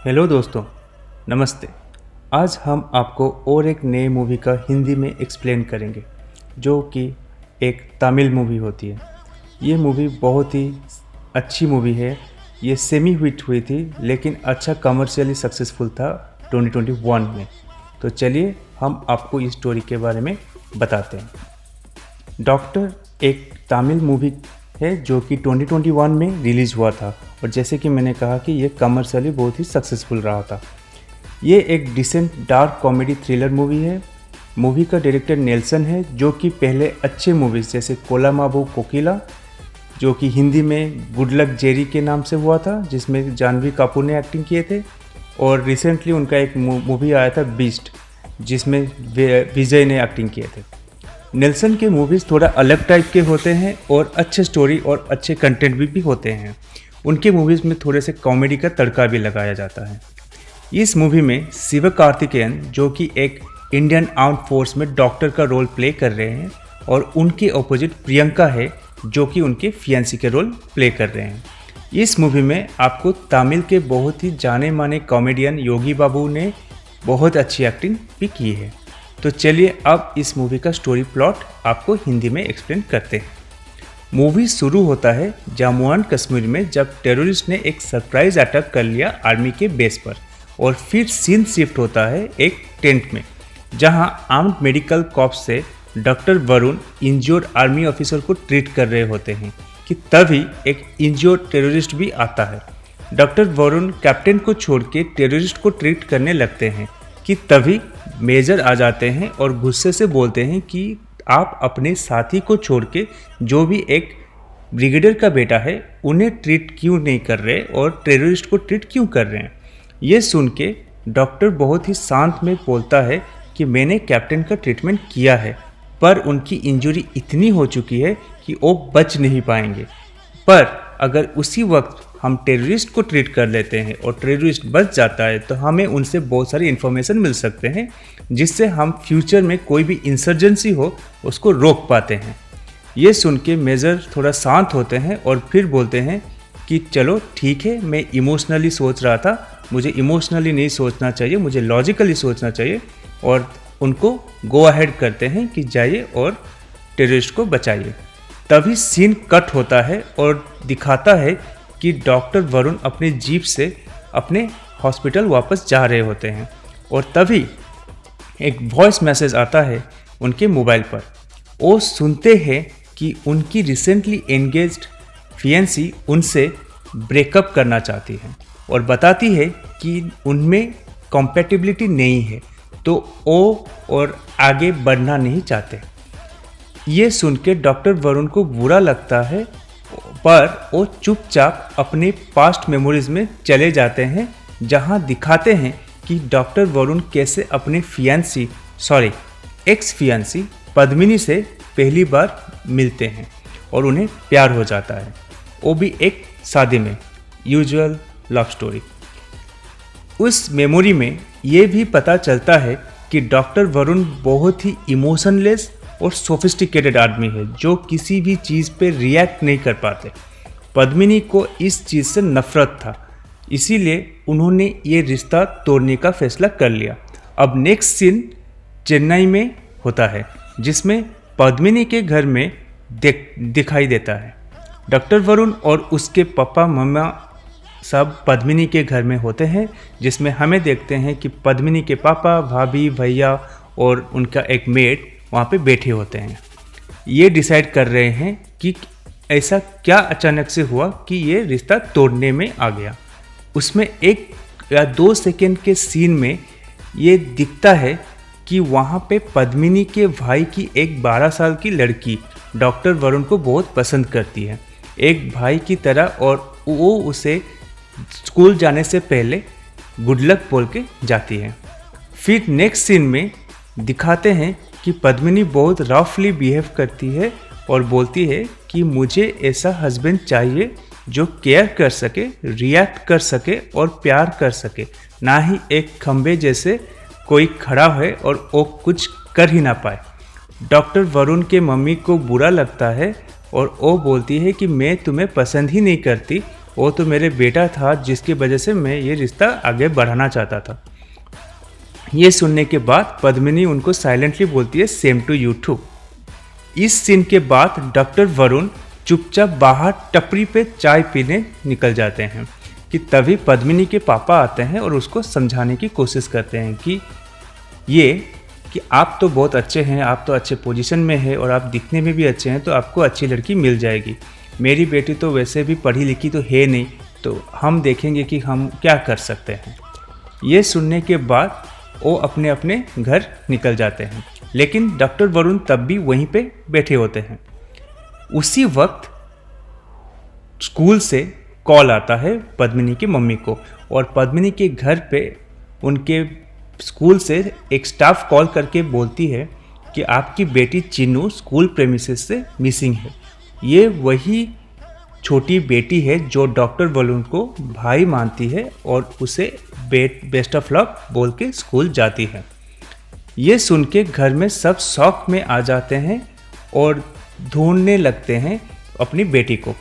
Hello दोस्तों, नमस्ते। आज हम आपको और एक नए मूवी का हिंदी में एक्सप्लेन करेंगे, जो कि एक तमिल मूवी होती है। ये मूवी बहुत ही अच्छी मूवी है। ये सेमी हिट हुई थी, लेकिन अच्छा कमर्शियली सक्सेसफुल था 2021 में। तो चलिए हम आपको इस स्टोरी के बारे में बताते हैं। डॉक्टर एक तमिल मूवी है जो कि 2021 में रिलीज़ हुआ था, और जैसे कि मैंने कहा कि ये कमर्शियली बहुत ही सक्सेसफुल रहा था। ये एक decent dark comedy thriller movie है। मूवी का डायरेक्टर नेल्सन है, जो कि पहले अच्छे मूवीज़ जैसे कोलामाबू कोकिला, जो कि हिंदी में गुड लक जेरी के नाम से हुआ था, जिसमें जानवी कपूर ने एक्टिंग किए थे, और रिसेंटली उनका एक मूवी आया था बीस्ट, जिसमें विजय ने एक्टिंग किए थे। नेल्सन के मूवीज़ थोड़ा अलग टाइप के होते हैं और अच्छे स्टोरी और अच्छे कंटेंट भी होते हैं। उनके मूवीज़ में थोड़े से कॉमेडी का तड़का भी लगाया जाता है। इस मूवी में शिवकार्तिकेयन, जो कि एक इंडियन आर्म्ड फोर्स में डॉक्टर का रोल प्ले कर रहे हैं, और उनके ऑपोजिट प्रियंका है, जो कि उनके फियांसी के रोल प्ले कर रहे हैं। इस मूवी में आपको तमिल के बहुत ही जाने माने कॉमेडियन योगी बाबू ने बहुत अच्छी एक्टिंग भी की है। तो चलिए अब इस मूवी का स्टोरी प्लॉट आपको हिंदी में एक्सप्लेन करते हैं। मूवी शुरू होता है जम्मू एंड कश्मीर में, जब टेररिस्ट ने एक सरप्राइज अटैक कर लिया आर्मी के बेस पर, और फिर सीन शिफ्ट होता है एक टेंट में, जहां आर्म्ड मेडिकल कॉप्स से doctor Varun injured army officer को ट्रीट कर रहे होते हैं कि तभी एक इंज्योर्ड टेररिस्ट भी आता है। डॉक्टर वरुण कैप्टन को छोड़ के टेररिस्ट को ट्रीट करने लगते हैं कि तभी मेजर आ जाते हैं और गुस्से से बोलते हैं कि आप अपने साथी को छोड़ के, जो भी एक ब्रिगेडियर का बेटा है, उन्हें ट्रीट क्यों नहीं कर रहे और टेररिस्ट को ट्रीट क्यों कर रहे हैं। ये सुन के डॉक्टर बहुत ही शांत में बोलता है कि मैंने कैप्टन का ट्रीटमेंट किया है, पर उनकी इंजरी इतनी हो चुकी है कि वो बच नहीं पाएंगे। पर अगर उसी वक्त हम टेररिस्ट को ट्रीट कर लेते हैं और टेररिस्ट बच जाता है, तो हमें उनसे बहुत सारी इन्फॉर्मेशन मिल सकते हैं, जिससे हम फ्यूचर में कोई भी इंसर्जेंसी हो उसको रोक पाते हैं। ये सुन के मेजर थोड़ा शांत होते हैं और फिर बोलते हैं कि चलो ठीक है, मैं इमोशनली सोच रहा था, मुझे इमोशनली नहीं सोचना चाहिए, मुझे लॉजिकली सोचना चाहिए, और उनको गो अहेड करते हैं कि जाइए और टेररिस्ट को बचाइए। तभी सीन कट होता है और दिखाता है कि डॉक्टर वरुण अपने जीप से अपने हॉस्पिटल वापस जा रहे होते हैं, और तभी एक वॉइस मैसेज आता है उनके मोबाइल पर। वो सुनते हैं कि उनकी रिसेंटली एंगेज्ड फियांसी उनसे ब्रेकअप करना चाहती है और बताती है कि उनमें कॉम्पैटिबिलिटी नहीं है, तो वो और आगे बढ़ना नहीं चाहते। ये सुन के डॉक्टर वरुण को बुरा लगता है, पर वो चुपचाप अपने पास्ट मेमोरीज में चले जाते हैं, जहां दिखाते हैं कि डॉक्टर वरुण कैसे अपने एक्स फियांसी पद्मिनी से पहली बार मिलते हैं और उन्हें प्यार हो जाता है, वो भी एक शादी में, यूजुअल लव स्टोरी। उस मेमोरी में ये भी पता चलता है कि डॉक्टर वरुण बहुत ही इमोशनलेस और सोफिस्टिकेटेड आदमी है, जो किसी भी चीज़ पे रिएक्ट नहीं कर पाते। पद्मिनी को इस चीज़ से नफरत था, इसीलिए उन्होंने ये रिश्ता तोड़ने का फैसला कर लिया। अब नेक्स्ट सीन चेन्नई में होता है, जिसमें पद्मिनी के घर में दिखाई देता है। डॉक्टर वरुण और उसके पापा मम्मा सब पद्मिनी के घर में होते हैं, जिसमें हमें देखते हैं कि पद्मिनी के पापा, भाभी, भैया और उनका एक मेड वहाँ पे बैठे होते हैं। ये डिसाइड कर रहे हैं कि ऐसा क्या अचानक से हुआ कि ये रिश्ता तोड़ने में आ गया। उसमें 1 या 2 सेकेंड के सीन में ये दिखता है कि वहाँ पे पद्मिनी के भाई की एक 12 साल की लड़की डॉक्टर वरुण को बहुत पसंद करती है, एक भाई की तरह, और वो उसे स्कूल जाने से पहले गुड लक बोल के जाती है। फिर नेक्स्ट सीन में दिखाते हैं कि पद्मिनी बहुत रफली बिहेव करती है और बोलती है कि मुझे ऐसा हस्बैंड चाहिए जो केयर कर सके, रिएक्ट कर सके और प्यार कर सके, ना ही एक खंबे जैसे कोई खड़ा है और वो कुछ कर ही ना पाए। डॉक्टर वरुण के मम्मी को बुरा लगता है और वो बोलती है कि मैं तुम्हें पसंद ही नहीं करती, वो तो मेरे बेटा था जिसकी वजह से मैं ये रिश्ता आगे बढ़ाना चाहता था। ये सुनने के बाद पद्मिनी उनको साइलेंटली बोलती है सेम टू यू टू। इस सीन के बाद डॉक्टर वरुण चुपचाप बाहर टपरी पे चाय पीने निकल जाते हैं कि तभी पद्मिनी के पापा आते हैं और उसको समझाने की कोशिश करते हैं कि आप तो बहुत अच्छे हैं, आप तो अच्छे पोजीशन में हैं और आप दिखने में भी अच्छे हैं, तो आपको अच्छी लड़की मिल जाएगी। मेरी बेटी तो वैसे भी पढ़ी लिखी तो है नहीं, तो हम देखेंगे कि हम क्या कर सकते हैं। ये सुनने के बाद वो अपने अपने घर निकल जाते हैं, लेकिन डॉक्टर वरुण तब भी वहीं पे बैठे होते हैं। उसी वक्त स्कूल से कॉल आता है पद्मिनी की मम्मी को, और पद्मिनी के घर पे उनके स्कूल से एक स्टाफ कॉल करके बोलती है कि आपकी बेटी चिन्नू स्कूल प्रेमिसेस से मिसिंग है। ये वही छोटी बेटी है जो डॉक्टर वरुण को भाई मानती है और उसे बेस्ट ऑफ लक बोल के स्कूल जाती है। ये सुन के घर में सब शौक में आ जाते हैं और ढूंढने लगते हैं अपनी बेटी को।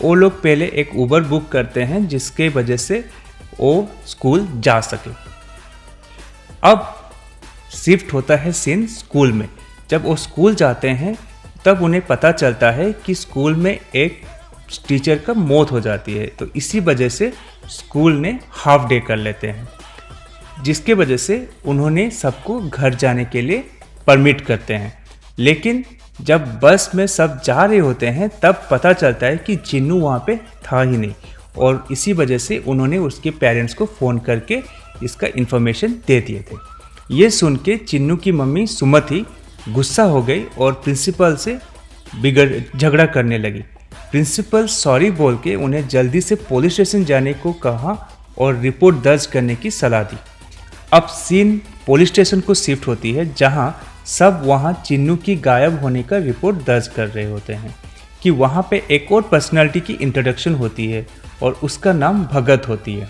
वो लोग पहले एक उबर बुक करते हैं जिसके वजह से वो स्कूल जा सके। अब शिफ्ट होता है सीन स्कूल में। जब वो स्कूल जाते हैं तब उन्हें पता चलता है कि स्कूल में एक टीचर का मौत हो जाती है, तो इसी वजह से स्कूल ने हाफ डे कर लेते हैं, जिसके वजह से उन्होंने सबको घर जाने के लिए परमिट करते हैं। लेकिन जब बस में सब जा रहे होते हैं तब पता चलता है कि चिन्नू वहाँ पे था ही नहीं, और इसी वजह से उन्होंने उसके पेरेंट्स को फ़ोन करके इसका इन्फॉर्मेशन दे दिए थे। ये सुन के चिन्नू की मम्मी सुमति गुस्सा हो गई और प्रिंसिपल से झगड़ा करने लगी। प्रिंसिपल सॉरी बोल के उन्हें जल्दी से पुलिस स्टेशन जाने को कहा और रिपोर्ट दर्ज करने की सलाह दी। अब सीन पुलिस स्टेशन को शिफ्ट होती है, जहां सब वहां चिन्नू की गायब होने का रिपोर्ट दर्ज कर रहे होते हैं कि वहां पे एक और पर्सनालिटी की इंट्रोडक्शन होती है और उसका नाम भगत होती है,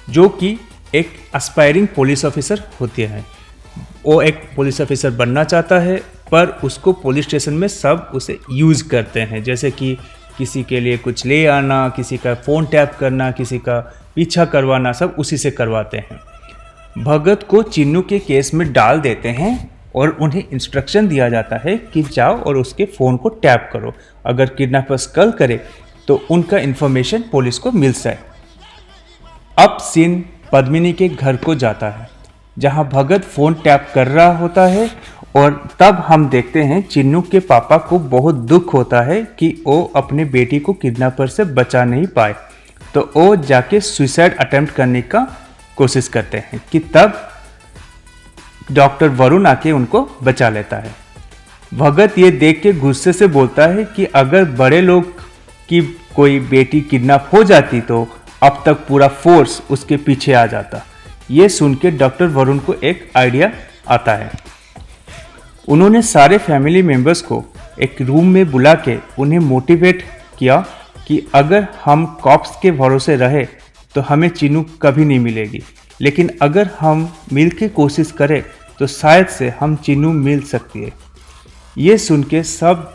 जो कि एक एस्पायरिंग पुलिस ऑफिसर होती है। वो एक पुलिस ऑफिसर बनना चाहता है, पर उसको पुलिस स्टेशन में सब उसे यूज़ करते हैं, जैसे कि किसी के लिए कुछ ले आना, किसी का फ़ोन टैप करना, किसी का पीछा करवाना, सब उसी से करवाते हैं। भगत को चिन्नू के केस में डाल देते हैं और उन्हें इंस्ट्रक्शन दिया जाता है कि जाओ और उसके फ़ोन को टैप करो, अगर किडनैपर्स कॉल करे तो उनका इन्फॉर्मेशन पुलिस को मिल जाए। अब सीन पद्मिनी के घर को जाता है, जहां भगत फ़ोन टैप कर रहा होता है, और तब हम देखते हैं चिन्नू के पापा को बहुत दुख होता है कि वो अपने बेटी को किडनैपर से बचा नहीं पाए, तो वो जाके सुसाइड अटेम्प्ट करने का कोशिश करते हैं कि तब डॉक्टर वरुण आके उनको बचा लेता है। भगत ये देख के गुस्से से बोलता है कि अगर बड़े लोग की कोई बेटी किडनैप हो जाती तो अब तक पूरा फोर्स उसके पीछे आ जाता। ये सुन के डॉक्टर वरुण को एक आइडिया आता है। उन्होंने सारे फैमिली मेंबर्स को एक रूम में बुला के उन्हें मोटिवेट किया कि अगर हम कॉप्स के भरोसे रहे तो हमें चिन्नू कभी नहीं मिलेगी, लेकिन अगर हम मिल के कोशिश करें तो शायद से हम चिन्नू मिल सकती है। ये सुन के सब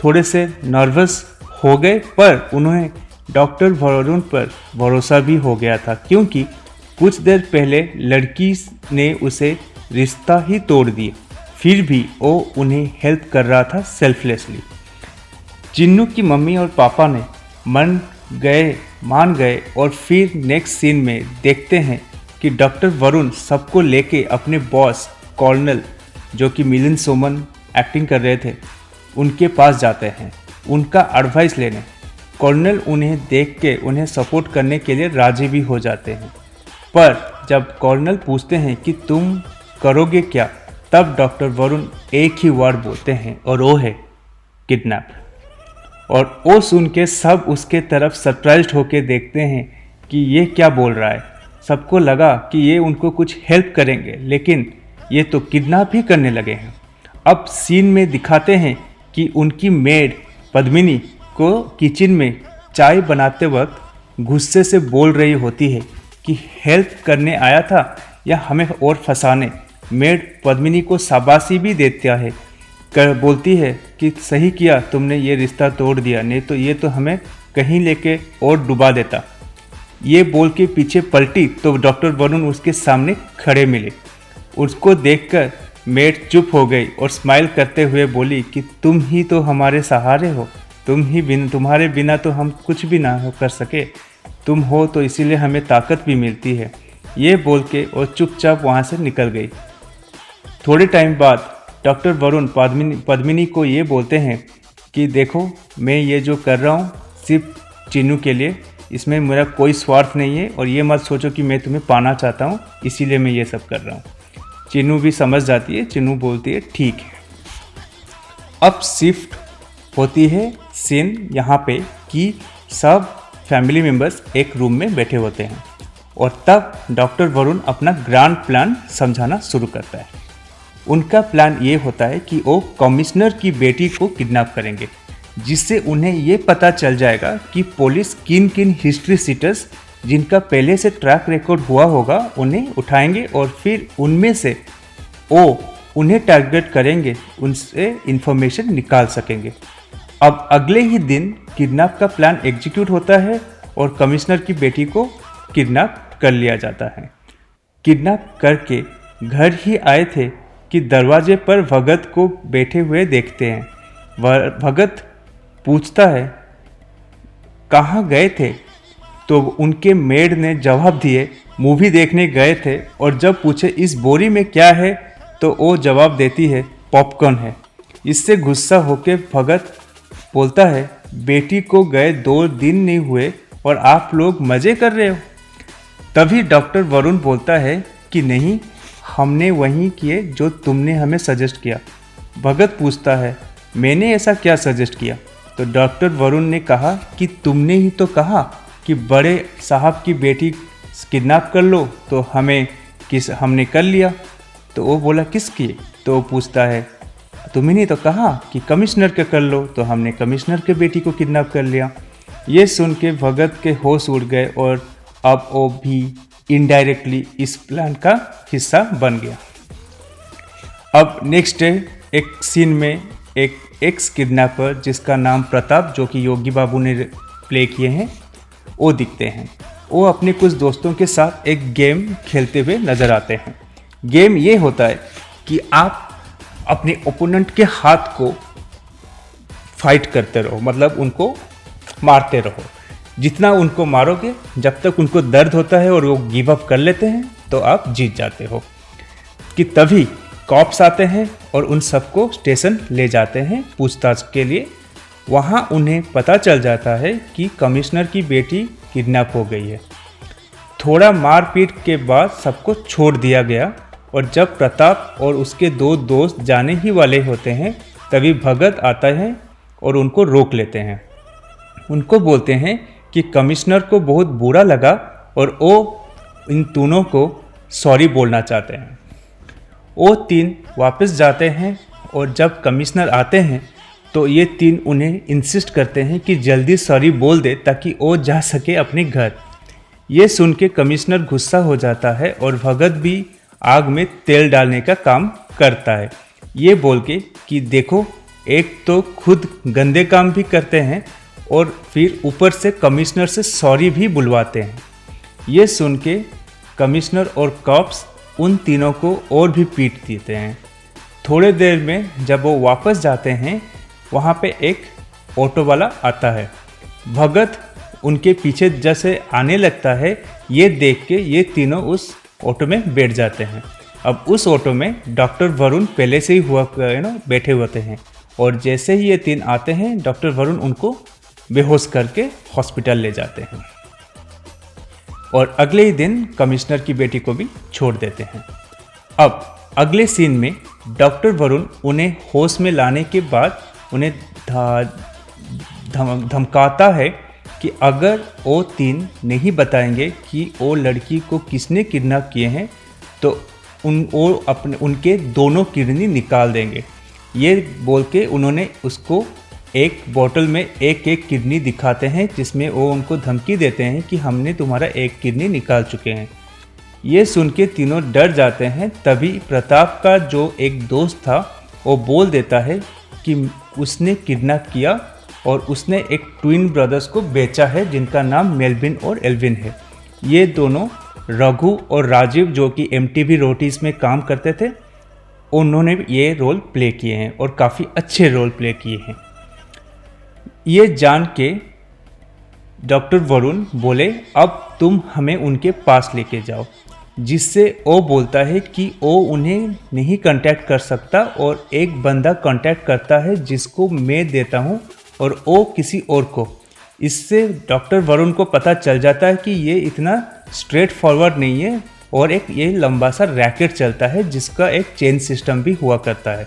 थोड़े से नर्वस हो गए, पर उन्हें डॉक्टर वरुण पर भरोसा भी हो गया था, क्योंकि कुछ देर पहले लड़की ने उसे रिश्ता ही तोड़ दिया, फिर भी वो उन्हें हेल्प कर रहा था सेल्फलेसली। चिन्नू की मम्मी और पापा ने मान गए, और फिर नेक्स्ट सीन में देखते हैं कि डॉक्टर वरुण सबको लेके अपने बॉस कर्नल, जो कि मिलिंद सोमन एक्टिंग कर रहे थे, उनके पास जाते हैं उनका एडवाइस लेने। कर्नल उन्हें देख के उन्हें सपोर्ट करने के लिए राजी भी हो जाते हैं, पर जब कर्नल पूछते हैं कि तुम करोगे क्या, तब डॉक्टर वरुण एक ही वर्ड बोलते हैं और वो है किडनैप। और वो सुन के सब उसके तरफ सरप्राइज्ड होके देखते हैं कि ये क्या बोल रहा है। सबको लगा कि ये उनको कुछ हेल्प करेंगे, लेकिन ये तो किडनैप ही करने लगे हैं। अब सीन में दिखाते हैं कि उनकी मेड पद्मिनी को किचन में चाय बनाते वक्त गुस्से से बोल रही होती है कि हेल्प करने आया था या हमें और फंसाने। मेड पद्मिनी को शाबाशी भी देता है, बोलती है कि सही किया तुमने ये रिश्ता तोड़ दिया, नहीं तो ये तो हमें कहीं लेके और डुबा देता। ये बोल के पीछे पलटी तो डॉक्टर वरुण उसके सामने खड़े मिले। उसको देखकर मेड चुप हो गई और स्माइल करते हुए बोली कि तुम ही तो हमारे सहारे हो, तुम्हारे बिना तो हम कुछ भी ना कर सके, तुम हो तो इसीलिए हमें ताकत भी मिलती है। ये बोल के और चुपचाप वहाँ से निकल गई। थोड़े टाइम बाद डॉक्टर वरुण पद्मिनी को ये बोलते हैं कि देखो, मैं ये जो कर रहा हूँ सिर्फ चिन्नू के लिए, इसमें मेरा कोई स्वार्थ नहीं है और ये मत सोचो कि मैं तुम्हें पाना चाहता हूँ, इसीलिए मैं ये सब कर रहा हूँ। चिन्नू भी समझ जाती है। चिन्नू बोलती है ठीक है। अब शिफ्ट होती है सीन यहाँ पे कि सब फैमिली मेम्बर्स एक रूम में बैठे होते हैं और तब डॉक्टर वरुण अपना ग्रैंड प्लान समझाना शुरू करता है। उनका प्लान ये होता है कि वो कमिश्नर की बेटी को किडनैप करेंगे, जिससे उन्हें ये पता चल जाएगा कि पुलिस किन किन हिस्ट्री सीटर्स जिनका पहले से ट्रैक रिकॉर्ड हुआ होगा उन्हें उठाएंगे और फिर उनमें से वो उन्हें टारगेट करेंगे, उनसे इंफॉर्मेशन निकाल सकेंगे। अब अगले ही दिन किडनैप का प्लान एग्जीक्यूट होता है और कमिश्नर की बेटी को किडनैप कर लिया जाता है। किडनैप करके घर ही आए थे कि दरवाजे पर भगत को बैठे हुए देखते हैं। भगत पूछता है कहाँ गए थे, तो उनके मेड ने जवाब दिए मूवी देखने गए थे, और जब पूछे इस बोरी में क्या है तो वो जवाब देती है पॉपकॉर्न है। इससे गुस्सा होकर भगत बोलता है बेटी को गए 2 दिन नहीं हुए और आप लोग मज़े कर रहे हो। तभी डॉक्टर वरुण बोलता है कि नहीं, हमने वही किए जो तुमने हमें सजेस्ट किया। भगत पूछता है मैंने ऐसा क्या सजेस्ट किया, तो डॉक्टर वरुण ने कहा कि तुमने ही तो कहा कि बड़े साहब की बेटी किडनैप कर लो, तो हमने कर लिया। तो वो बोला किसकी, तो वो पूछता है तुम्हें नहीं तो कहा कि कमिश्नर के कर लो, तो हमने कमिश्नर के बेटी को किडनैप कर लिया। ये सुन के भगत के होश उड़ गए और अब वो भी इनडायरेक्टली इस प्लान का हिस्सा बन गया। अब नेक्स्ट डे एक सीन में एक एक्स किडनैपर जिसका नाम प्रताप, जो कि योगी बाबू ने प्ले किए हैं, वो दिखते हैं। वो अपने कुछ दोस्तों के साथ एक गेम खेलते हुए नज़र आते हैं। गेम ये होता है कि आप अपने ओपोनेंट के हाथ को फाइट करते रहो, मतलब उनको मारते रहो। जितना उनको मारोगे, जब तक उनको दर्द होता है और वो गिव अप कर लेते हैं, तो आप जीत जाते हो। कि तभी कॉप्स आते हैं और उन सबको स्टेशन ले जाते हैं पूछताछ के लिए। वहाँ उन्हें पता चल जाता है कि कमिश्नर की बेटी किडनैप हो गई है। थोड़ा मारपीट के बाद सबको छोड़ दिया गया और जब प्रताप और उसके 2 दोस्त जाने ही वाले होते हैं, तभी भगत आता है और उनको रोक लेते हैं। उनको बोलते हैं कि कमिश्नर को बहुत बुरा लगा और वो इन दोनों को सॉरी बोलना चाहते हैं। वो 3 वापस जाते हैं और जब कमिश्नर आते हैं तो ये 3 उन्हें इंसिस्ट करते हैं कि जल्दी सॉरी बोल दे ताकि वो जा सके अपने घर। ये सुन के कमिश्नर गुस्सा हो जाता है और भगत भी आग में तेल डालने का काम करता है, ये बोल के कि देखो, एक तो खुद गंदे काम भी करते हैं और फिर ऊपर से कमिश्नर से सॉरी भी बुलवाते हैं। ये सुन के कमिश्नर और कॉप्स उन तीनों को और भी पीट देते हैं। थोड़े देर में जब वो वापस जाते हैं, वहाँ पे एक ऑटो वाला आता है। भगत उनके पीछे जैसे आने लगता है, ये देख के ये तीनों उस ऑटो में बैठ जाते हैं। अब उस ऑटो में डॉक्टर वरुण पहले से ही बैठे होते हैं और जैसे ही ये 3 आते हैं, डॉक्टर वरुण उनको बेहोश करके हॉस्पिटल ले जाते हैं और अगले ही दिन कमिश्नर की बेटी को भी छोड़ देते हैं। अब अगले सीन में डॉक्टर वरुण उन्हें होश में लाने के बाद उन्हें धमकाता है कि अगर वो 3 नहीं बताएंगे कि वो लड़की को किसने किडनैप किए हैं, तो उनके दोनों किडनी निकाल देंगे। ये बोल के उन्होंने उसको एक बोतल में एक किडनी दिखाते हैं, जिसमें वो उनको धमकी देते हैं कि हमने तुम्हारा एक किडनी निकाल चुके हैं। ये सुन के तीनों डर जाते हैं। तभी प्रताप का जो एक दोस्त था, वो बोल देता है कि उसने किडनैप किया और उसने एक ट्विन ब्रदर्स को बेचा है जिनका नाम मेलविन और एल्विन है। ये दोनों रघु और राजीव जो कि MTV रोटीज में काम करते थे, उन्होंने ये रोल प्ले किए हैं और काफ़ी अच्छे रोल प्ले किए हैं। ये जान के डॉक्टर वरुण बोले अब तुम हमें उनके पास लेके जाओ, जिससे ओ बोलता है कि ओ उन्हें नहीं कांटेक्ट कर सकता और एक बंदा कांटेक्ट करता है जिसको मैं देता हूँ और ओ किसी और को। इससे डॉक्टर वरुण को पता चल जाता है कि ये इतना स्ट्रेट फॉरवर्ड नहीं है और एक ये लंबा सा रैकेट चलता है जिसका एक चेन सिस्टम भी हुआ करता है।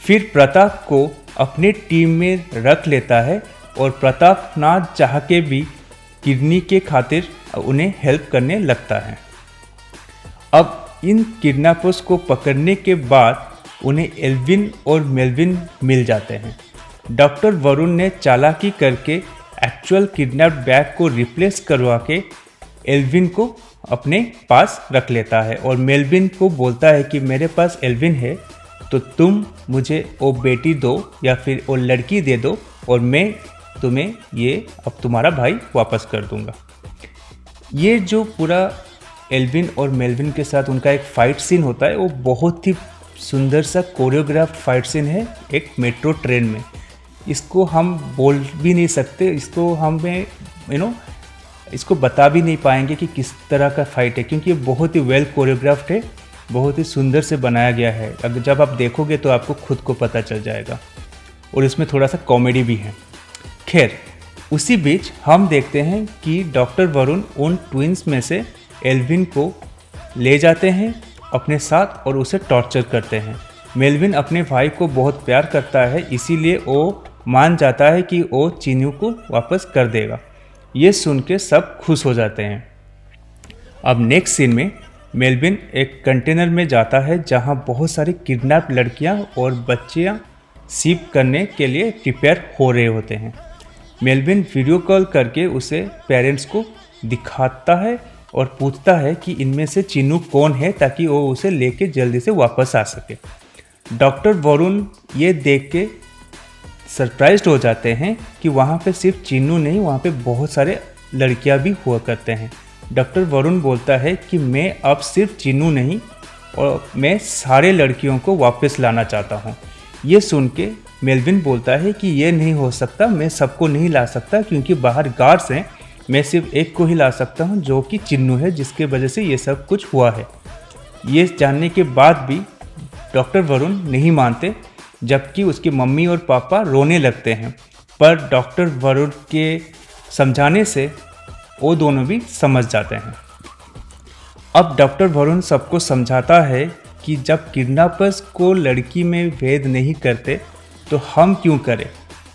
फिर प्रताप को अपनी टीम में रख लेता है और प्रताप ना चाह के भी किडनी के खातिर उन्हें हेल्प करने लगता है। अब इन किडनैपर्स को पकड़ने के बाद उन्हें एल्विन और मेलविन मिल जाते हैं। डॉक्टर वरुण ने चालाकी करके एक्चुअल किडनैप बैग को रिप्लेस करवा के एल्विन को अपने पास रख लेता है और मेलविन को बोलता है कि मेरे पास एल्विन है तो तुम मुझे वो बेटी दो या फिर वो लड़की दे दो और मैं तुम्हें ये अब तुम्हारा भाई वापस कर दूंगा। ये जो पूरा एल्विन और मेलविन के साथ उनका एक फ़ाइट सीन होता है वो बहुत ही सुंदर सा कोरियोग्राफ फाइट सीन है एक मेट्रो ट्रेन में। इसको हम बोल भी नहीं सकते, इसको हमें इसको बता भी नहीं पाएंगे कि किस तरह का फ़ाइट है, क्योंकि ये बहुत ही वेल कोरियोग्राफ्ड है, बहुत ही सुंदर से बनाया गया है। अगर जब आप देखोगे तो आपको खुद को पता चल जाएगा और इसमें थोड़ा सा कॉमेडी भी है। खैर, उसी बीच हम देखते हैं कि डॉक्टर वरुण उन ट्विंस में से एल्विन को ले जाते हैं अपने साथ और उसे टॉर्चर करते हैं। मेलविन अपने भाई को बहुत प्यार करता है, इसीलिए वो मान जाता है कि वो चीनू को वापस कर देगा। ये सुन के सब खुश हो जाते हैं। अब नेक्स्ट सीन में मेलविन एक कंटेनर में जाता है जहां बहुत सारी किडनैप लड़कियां और बच्चियां शिप करने के लिए प्रिपेयर हो रहे होते हैं। मेलविन वीडियो कॉल करके उसे पेरेंट्स को दिखाता है और पूछता है कि इनमें से चीनू कौन है ताकि वो उसे लेके जल्दी से वापस आ सके। डॉक्टर वरुण ये देख के सरप्राइज्ड हो जाते हैं कि वहाँ पे सिर्फ चीनू नहीं, वहाँ पे बहुत सारे लड़कियाँ भी हुआ करते हैं। डॉक्टर वरुण बोलता है कि मैं अब सिर्फ चीनू नहीं और मैं सारे लड़कियों को वापस लाना चाहता हूँ। ये सुन के मेलविन बोलता है कि ये नहीं हो सकता, मैं सबको नहीं ला सकता क्योंकि बाहर गार्ड्स हैं, मैं सिर्फ एक को ही ला सकता हूँ जो कि चिन्नू है, जिसके वजह से ये सब कुछ हुआ है। ये जानने के बाद भी डॉक्टर वरुण नहीं मानते, जबकि उसकी मम्मी और पापा रोने लगते हैं, पर डॉक्टर वरुण के समझाने से वो दोनों भी समझ जाते हैं। अब डॉक्टर वरुण सबको समझाता है कि जब किडनैपर्स को लड़की में भेद नहीं करते तो हम क्यों करें।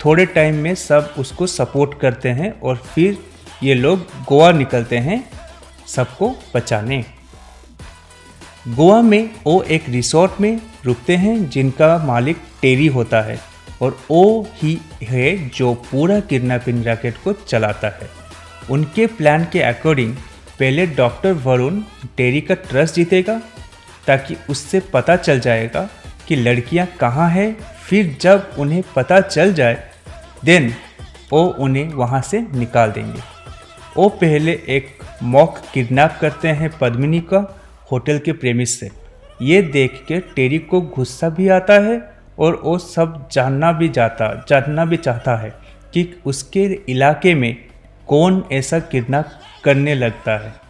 थोड़े टाइम में सब उसको सपोर्ट करते हैं और फिर ये लोग गोवा निकलते हैं सबको बचाने। गोवा में वो एक रिसोर्ट में रुकते हैं जिनका मालिक टेरी होता है और वो ही है जो पूरा किडनैपिंग रैकेट को चलाता है। उनके प्लान के अकॉर्डिंग पहले डॉक्टर वरुण टेरी का ट्रस्ट जीतेगा ताकि उससे पता चल जाएगा कि लड़कियां कहाँ हैं। फिर जब उन्हें पता चल जाए देन वो उन्हें वहाँ से निकाल देंगे। वो पहले एक मॉक किडनैप करते हैं पद्मिनी का होटल के प्रेमिस से। ये देख के टेरी को गुस्सा भी आता है और वो सब जानना भी चाहता है कि उसके इलाके में कौन ऐसा किडनैप करने लगता है।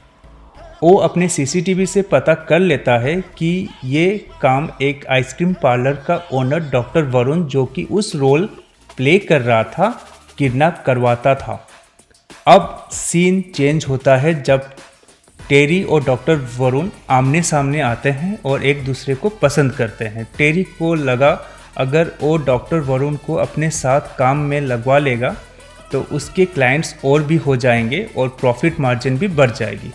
वो अपने CCTV से पता कर लेता है कि ये काम एक आइसक्रीम पार्लर का ओनर डॉक्टर वरुण, जो कि उस रोल प्ले कर रहा था, किडनैप करवाता था। अब सीन चेंज होता है जब टेरी और डॉक्टर वरुण आमने सामने आते हैं और एक दूसरे को पसंद करते हैं। टेरी को लगा अगर वो डॉक्टर वरुण को अपने साथ काम में लगवा लेगा तो उसके क्लाइंट्स और भी हो जाएंगे और प्रॉफिट मार्जिन भी बढ़ जाएगी।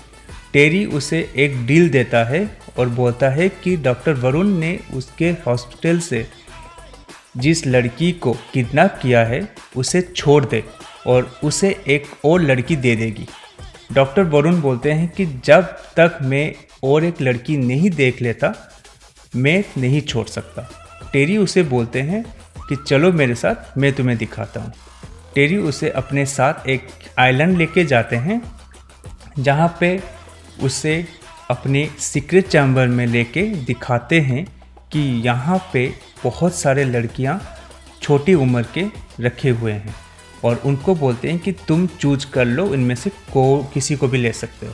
टेरी उसे एक डील देता है और बोलता है कि डॉक्टर वरुण ने उसके हॉस्पिटल से जिस लड़की को किडनैप किया है उसे छोड़ दे और उसे एक और लड़की दे देगी। डॉक्टर वरुण बोलते हैं कि जब तक मैं और एक लड़की नहीं देख लेता मैं नहीं छोड़ सकता। टेरी उसे बोलते हैं कि चलो मेरे साथ, मैं तुम्हें दिखाता हूँ। टेरी उसे अपने साथ एक आइलैंड लेके जाते हैं, जहाँ पे उसे अपने सीक्रेट चैम्बर में लेके दिखाते हैं कि यहाँ पे बहुत सारे लड़कियाँ छोटी उम्र के रखे हुए हैं और उनको बोलते हैं कि तुम चूज कर लो, इनमें से किसी को भी ले सकते हो।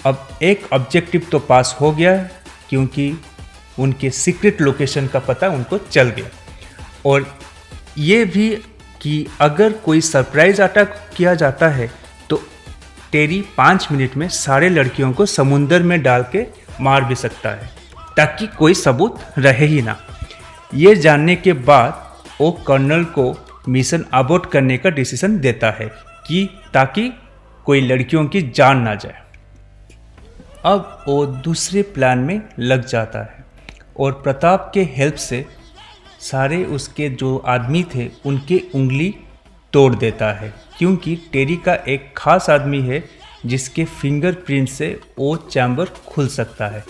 अब एक ऑब्जेक्टिव तो पास हो गया क्योंकि उनके सीक्रेट लोकेशन का पता उनको चल गया, और ये भी कि अगर कोई सरप्राइज अटैक किया जाता है तो टेरी 5 मिनट में सारे लड़कियों को समुंदर में डाल के मार भी सकता है ताकि कोई सबूत रहे ही ना। ये जानने के बाद वो कर्नल को मिशन अबॉर्ट करने का डिसीजन देता है कि ताकि कोई लड़कियों की जान ना जाए। अब वो दूसरे प्लान में लग जाता है और प्रताप के हेल्प से सारे उसके जो आदमी थे उनके उंगली तोड़ देता है, क्योंकि टेरी का एक खास आदमी है जिसके फिंगरप्रिंट से वो चैम्बर खुल सकता है।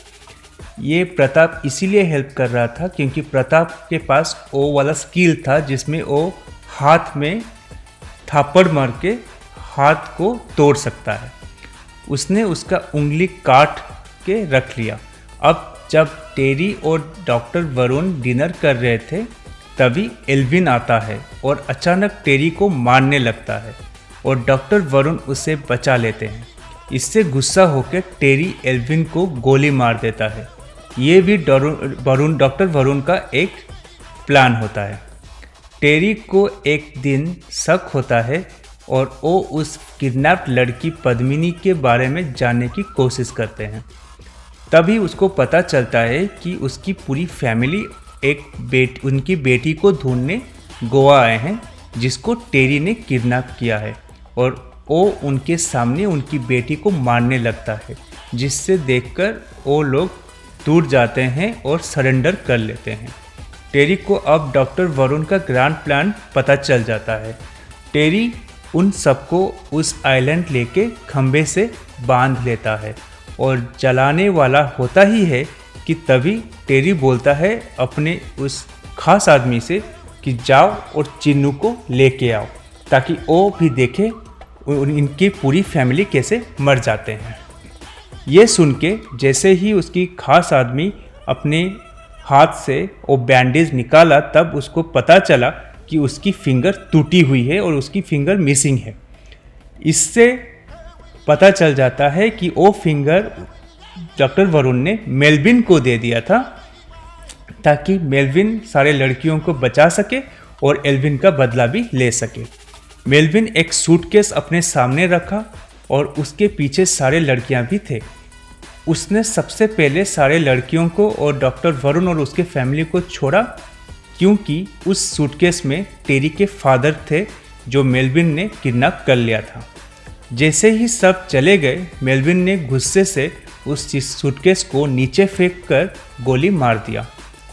ये प्रताप इसीलिए हेल्प कर रहा था क्योंकि प्रताप के पास वो वाला स्किल था जिसमें वो हाथ में थापड़ मार के हाथ को तोड़ सकता है। उसने उसका उंगली काट के रख लिया। अब जब टेरी और डॉक्टर वरुण डिनर कर रहे थे तभी एल्विन आता है और अचानक टेरी को मारने लगता है और डॉक्टर वरुण उसे बचा लेते हैं। इससे गुस्सा होकर टेरी एल्विन को गोली मार देता है। ये भी डॉक्टर वरुण का एक प्लान होता है। टेरी को एक दिन शक होता है और वो उस किडनैप्ड लड़की पद्मिनी के बारे में जानने की कोशिश करते हैं। तभी उसको पता चलता है कि उसकी पूरी फैमिली उनकी बेटी को ढूंढने गोवा आए हैं जिसको टेरी ने किडनैप किया है, और वो उनके सामने उनकी बेटी को मारने लगता है, जिससे देखकर वो लोग टूट जाते हैं और सरेंडर कर लेते हैं। टेरी को अब डॉक्टर वरुण का ग्रैंड प्लान पता चल जाता है। टेरी उन सबको उस आइलैंड लेके खंबे से बांध लेता है और जलाने वाला होता ही है कि तभी टेरी बोलता है अपने उस खास आदमी से कि जाओ और चिन्नू को लेके आओ ताकि वो भी देखे इनकी पूरी फैमिली कैसे मर जाते हैं। ये सुन के जैसे ही उसकी खास आदमी अपने हाथ से वो बैंडेज निकाला तब उसको पता चला कि उसकी फिंगर टूटी हुई है और उसकी फिंगर मिसिंग है। इससे पता चल जाता है कि वो फिंगर डॉक्टर वरुण ने मेलविन को दे दिया था ताकि मेलविन सारे लड़कियों को बचा सके और एल्विन का बदला भी ले सके। मेलविन एक सूटकेस अपने सामने रखा और उसके पीछे सारे लड़कियां भी थे। उसने सबसे पहले सारे लड़कियों को और डॉक्टर वरुण और उसके फैमिली को छोड़ा क्योंकि उस सूटकेस में टेरी के फादर थे जो मेलविन ने किडनैप कर लिया था। जैसे ही सब चले गए मेलविन ने गुस्से से उस सूटकेस को नीचे फेंक कर गोली मार दिया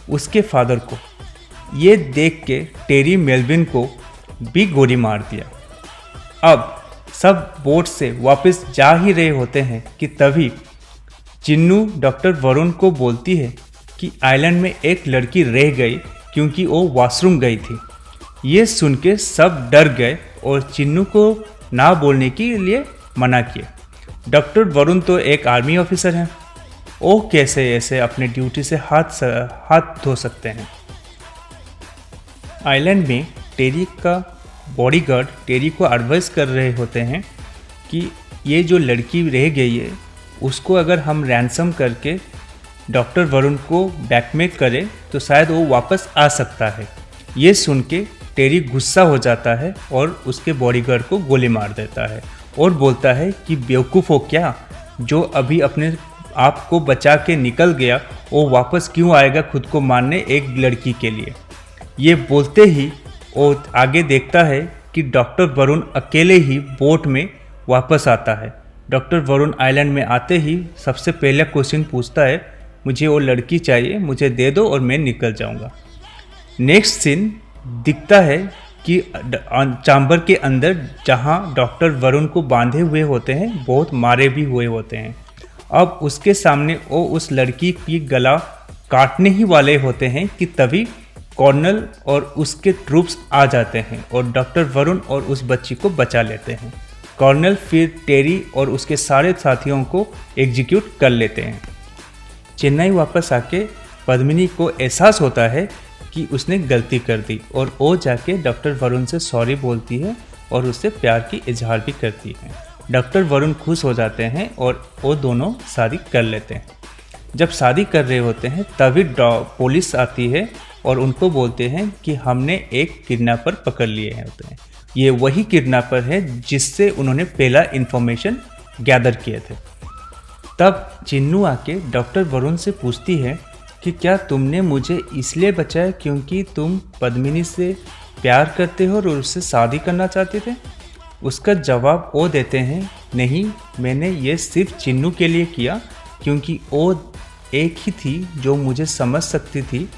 उसके फादर को। ये देख के टेरी मेलविन को भी गोली मार दिया। अब सब बोट से वापस जा ही रहे होते हैं कि तभी चिन्नू डॉक्टर वरुण को बोलती है कि आइलैंड में एक लड़की रह गई क्योंकि वो वॉशरूम गई थी। ये सुन के सब डर गए और चिन्नू को ना बोलने के लिए मना किया। डॉक्टर वरुण तो एक आर्मी ऑफिसर हैं, वो कैसे ऐसे अपने ड्यूटी से हाथ धो सकते हैं। आइलैंड में टेरी का बॉडीगार्ड टेरी को एडवाइस कर रहे होते हैं कि ये जो लड़की रह गई है उसको अगर हम रैंसम करके डॉक्टर वरुण को बैकमेल करें तो शायद वो वापस आ सकता है। ये सुन के टेरी गुस्सा हो जाता है और उसके बॉडीगार्ड को गोली मार देता है और बोलता है कि बेवकूफ़ हो क्या, जो अभी अपने आप को बचा के निकल गया वो वापस क्यों आएगा खुद को मारने एक लड़की के लिए। ये बोलते ही वो आगे देखता है कि डॉक्टर वरुण अकेले ही बोट में वापस आता है। डॉक्टर वरुण आइलैंड में आते ही सबसे पहले क्वेश्चन पूछता है, मुझे वो लड़की चाहिए, मुझे दे दो और मैं निकल जाऊंगा। नेक्स्ट सीन दिखता है कि चैम्बर के अंदर जहां डॉक्टर वरुण को बांधे हुए होते हैं बहुत मारे भी हुए होते हैं। अब उसके सामने वो उस लड़की की गला काटने ही वाले होते हैं कि तभी कर्नल और उसके ट्रूप्स आ जाते हैं और डॉक्टर वरुण और उस बच्ची को बचा लेते हैं। कर्नल फिर टेरी और उसके सारे साथियों को एग्जीक्यूट कर लेते हैं। चेन्नई वापस आके पद्मिनी को एहसास होता है कि उसने गलती कर दी और वो जाके डॉक्टर वरुण से सॉरी बोलती है और उससे प्यार की इजहार भी करती है। डॉक्टर वरुण खुश हो जाते हैं और वो दोनों शादी कर लेते हैं। जब शादी कर रहे होते हैं तभी पुलिस आती है और उनको बोलते हैं कि हमने एक किडनैपर पकड़ लिए हैं होते हैं। ये वही किडनैपर है जिससे उन्होंने पहला इन्फॉर्मेशन गैदर किए थे। तब चिन्नू आके डॉक्टर वरुण से पूछती है कि क्या तुमने मुझे इसलिए बचाया क्योंकि तुम पद्मिनी से प्यार करते हो और उससे शादी करना चाहते थे? उसका जवाब वो देते हैं, नहीं, मैंने ये सिर्फ चिन्नू के लिए किया क्योंकि वो एक ही थी जो मुझे समझ सकती थी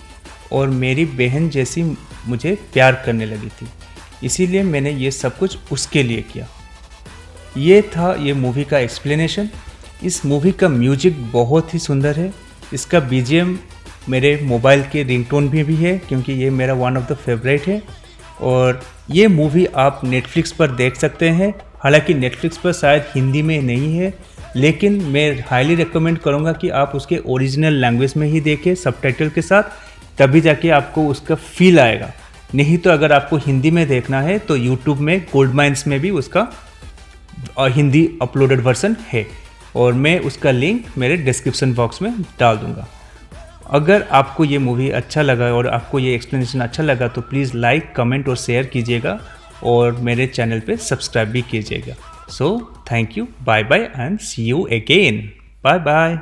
और मेरी बहन जैसी मुझे प्यार करने लगी थी, इसीलिए मैंने ये सब कुछ उसके लिए किया। ये था ये मूवी का एक्सप्लेनेशन। इस मूवी का म्यूजिक बहुत ही सुंदर है। इसका बीजीएम मेरे मोबाइल के रिंगटोन भी है क्योंकि ये मेरा वन ऑफ द फेवरेट है। और ये मूवी आप नेटफ्लिक्स पर देख सकते हैं। हालांकि नेटफ्लिक्स पर शायद हिंदी में नहीं है, लेकिन मैं हाईली रिकमेंड करूँगा कि आप उसके ओरिजिनल लैंग्वेज में ही देखें सबटाइटल के साथ, तभी जाके आपको उसका फील आएगा। नहीं तो अगर आपको हिंदी में देखना है तो यूट्यूब में गोल्ड माइंस में भी उसका हिंदी अपलोडेड वर्जन है और मैं उसका लिंक मेरे डिस्क्रिप्शन बॉक्स में डाल दूँगा। अगर आपको ये मूवी अच्छा लगा और आपको ये एक्सप्लेनेशन अच्छा लगा तो प्लीज़ लाइक, कमेंट और शेयर कीजिएगा और मेरे चैनल पे सब्सक्राइब भी कीजिएगा। So thank you, bye bye and see you again, bye bye.